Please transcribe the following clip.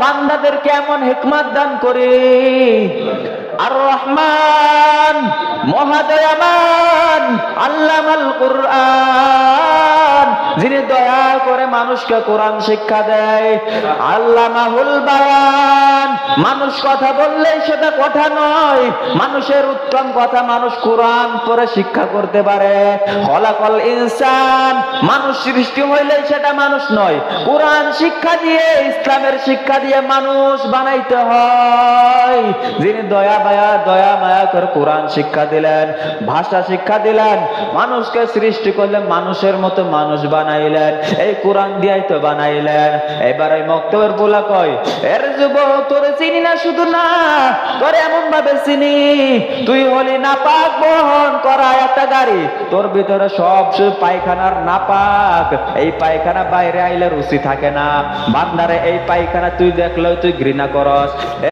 বান্দাদেরকে এমন হিকমত দান করে। আর রহমান মহাদয়াবান আল্লামাল কুরআন, যিনি দয়া করে মানুষকে কোরআন শিক্ষা দেয়। আল্লামাহুল বায়ান, মানুষ কথা বললেই সেটা কথা নয়, মানুষের উত্তম কথা মানুষ কোরআন পড়ে শিক্ষা করতে পারে। খলাকল ইনসান, মানুষ সৃষ্টি হইলেই সেটা মানুষ নয়, কোরআন শিক্ষা দিয়ে ইসলামের শিক্ষা দিয়ে মানুষ বানাইতে হয়। যিনি দয়া মায়া করে কোরআন শিক্ষা দিলেন, ভাষা শিক্ষা দিলেন, মানুষকে সৃষ্টি করলেন, মানুষের মতো মানুষ বানাইলেন, এই কোরআন দিয়াই তো বানাইলেন। এবার এই মক্তবের বলা কয়, এর যুবক তোরে চিনি না, শুধু না তোর এমন ভাবে চিনি, তুই হলি নাপাক বহন করা একটা গাড়ি, তোর ভিতরে সব পায়খানার নাপাক, এই পায়খানা বাইরে আইলে রুচি থাকে না। বান্দারে এই পায়খানা তুই দেখলেও তুই ঘৃণা করস।